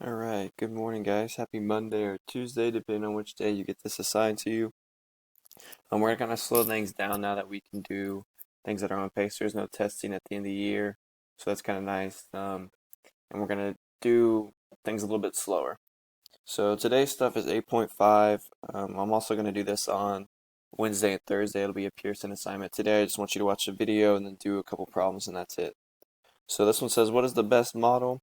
Alright, good morning guys. Happy Monday or Tuesday, depending on which day you get this assigned to you. We're going to slow things down now that we can do things at our own pace. There's no testing at the end of the year, so that's kind of nice. And we're going to do things a little bit slower. So today's stuff is 8.5. I'm also going to do this on Wednesday and Thursday. It'll be a Pearson assignment. Today I just want you to watch the video and then do a couple problems and that's it. So this one says, what is the best model?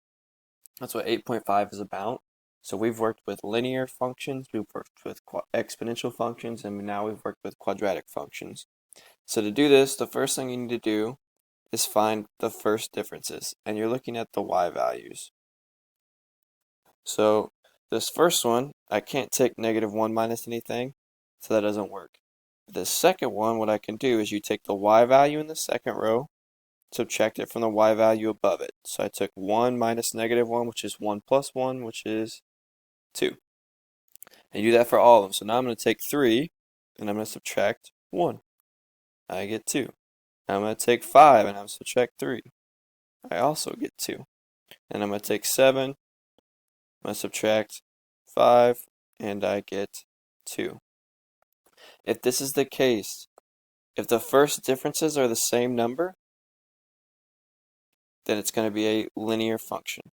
That's what 8.5 is about. So we've worked with linear functions, we've worked with exponential functions, and now we've worked with quadratic functions. So to do this, the first thing you need to do is find the first differences, and you're looking at the y values. So this first one, I can't take -1 minus anything, so that doesn't work. The second one, what I can do is you take the y value in the second row, subtract it from the y value above it. So I took 1 minus -1, which is 1 plus 1, which is 2. And you do that for all of them. So now I'm going to take 3, and I'm going to subtract 1. I get 2. Now I'm going to take 5, and I'm going to subtract 3. I also get 2. And I'm going to take 7, I'm going to subtract 5, and I get 2. If this is the case, if the first differences are the same number, then it's going to be a linear function.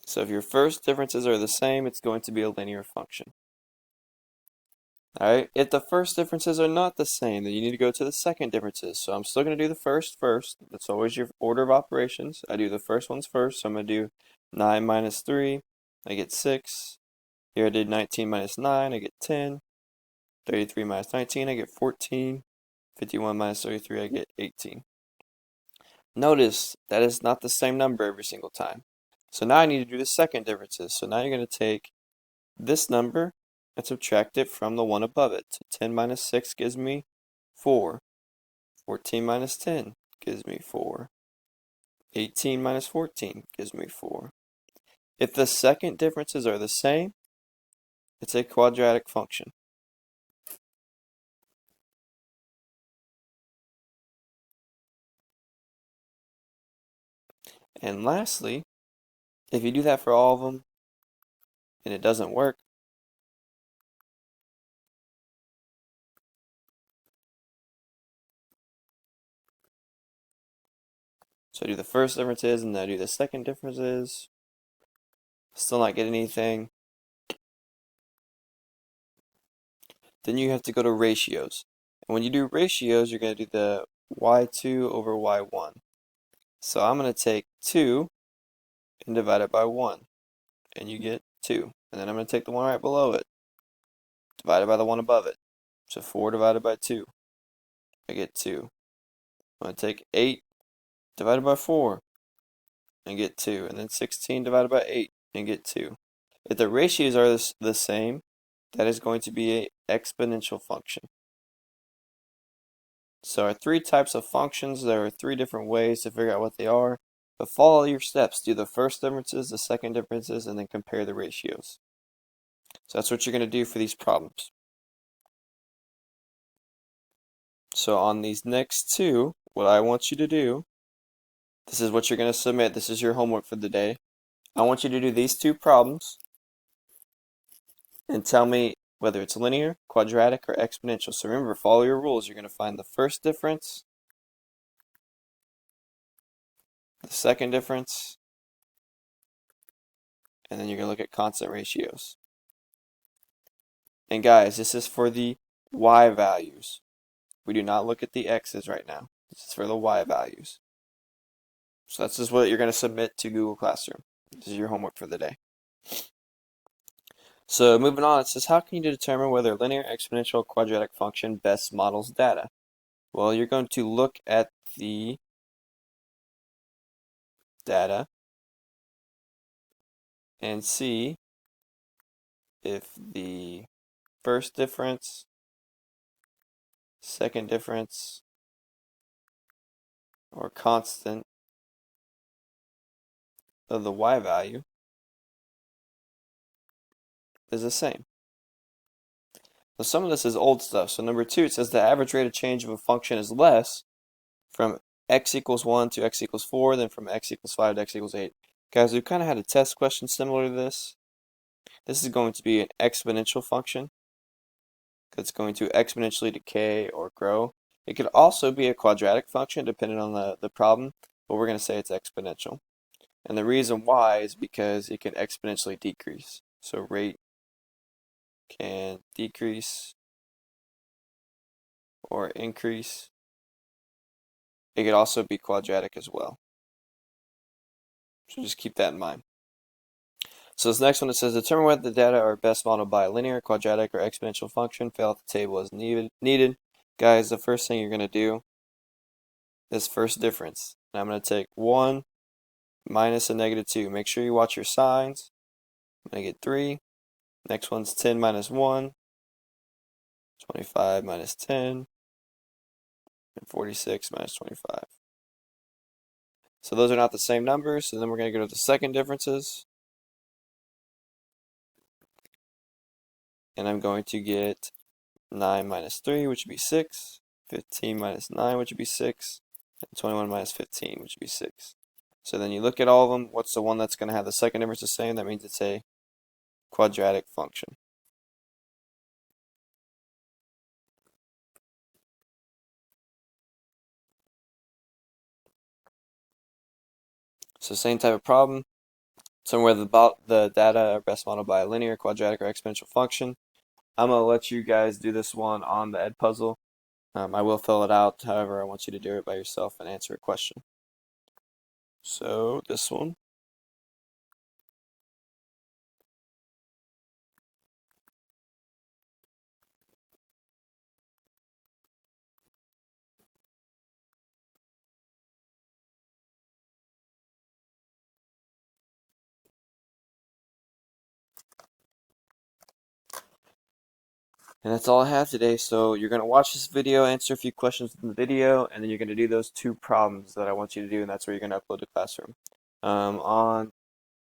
So if your first differences are the same, it's going to be a linear function. Alright, if the first differences are not the same, then you need to go to the second differences. So I'm still going to do the first first. That's always your order of operations. I do the first ones first. So I'm going to do 9 minus 3. I get 6. Here I did 19 minus 9. I get 10. 33 minus 19. I get 14. 51 minus 33. I get 18. Notice that is not the same number every single time. So now I need to do the second differences. So now you're going to take this number and subtract it from the one above it. So 10 minus 6 gives me 4. 14 minus 10 gives me 4. 18 minus 14 gives me 4. If the second differences are the same, it's a quadratic function. And lastly, if you do that for all of them and it doesn't work, so I do the first differences and then I do the second differences, still not get anything, then you have to go to ratios. And when you do ratios, you're going to do the y2 over y1. So I'm going to take 2 and divide it by 1, and you get 2. And then I'm going to take the one right below it, divided by the one above it. So 4 divided by 2, I get 2. I'm going to take 8 divided by 4, and get 2. And then 16 divided by 8, and get 2. If the ratios are the same, that is going to be an exponential function. So there are 3 types of functions. There are 3 different ways to figure out what they are. But follow your steps. Do the first differences, the second differences, and then compare the ratios. So that's what you're going to do for these problems. So on these next 2, what I want you to do, this is what you're going to submit. This is your homework for the day. I want you to do these 2 problems and tell me whether it's linear, quadratic, or exponential. So remember, follow your rules. You're going to find the first difference, the second difference, and then you're going to look at constant ratios. And guys, this is for the y values. We do not look at the x's right now. This is for the y values. So that's just what you're going to submit to Google Classroom. This is your homework for the day. So moving on, it says, how can you determine whether a linear, exponential, quadratic function best models data? Well, you're going to look at the data and see if the first difference, second difference, or constant of the y value is the same. Now some of this is old stuff. So number 2, it says the average rate of change of a function is less from x equals 1 to x equals 4 than from x equals 5 to x equals 8. Guys, we've kind of had a test question similar to this. This is going to be an exponential function. It's going to exponentially decay or grow. It could also be a quadratic function depending on the problem, but we're going to say it's exponential. And the reason why is because it can exponentially decrease. So rate can decrease or increase. It could also be quadratic as well. So just keep that in mind. So this next one, it says determine whether the data are best modeled by a linear, quadratic, or exponential function. Fill out the table as needed. Guys, the first thing you're going to do is first difference. And I'm going to take 1 minus a negative 2. Make sure you watch your signs. I'm going to get 3. Next one's 10 minus 1. 25 minus 10. And 46 minus 25. So those are not the same numbers. So then we're going to go to the second differences. And I'm going to get 9 minus 3, which would be 6. 15 minus 9, which would be 6. And 21 minus 15, which would be 6. So then you look at all of them. What's the one that's going to have the second difference the same? That means it's a quadratic function. So same type of problem. Somewhere the data are best modeled by a linear, quadratic, or exponential function. I'm going to let you guys do this one on the Ed puzzle. I will fill it out. However, I want you to do it by yourself and answer a question. So this one. And that's all I have today. So you're going to watch this video, answer a few questions in the video, and then you're going to do those 2 problems that I want you to do, and that's where you're going to upload to Classroom. On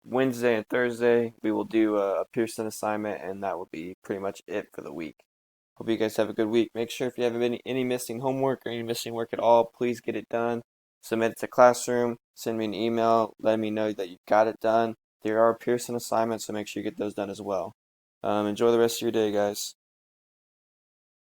Wednesday and Thursday, we will do a Pearson assignment, and that will be pretty much it for the week. Hope you guys have a good week. Make sure if you have any missing homework or any missing work at all, please get it done. Submit it to Classroom. Send me an email. Let me know that you got it done. There are Pearson assignments, so make sure you get those done as well. Enjoy the rest of your day, guys.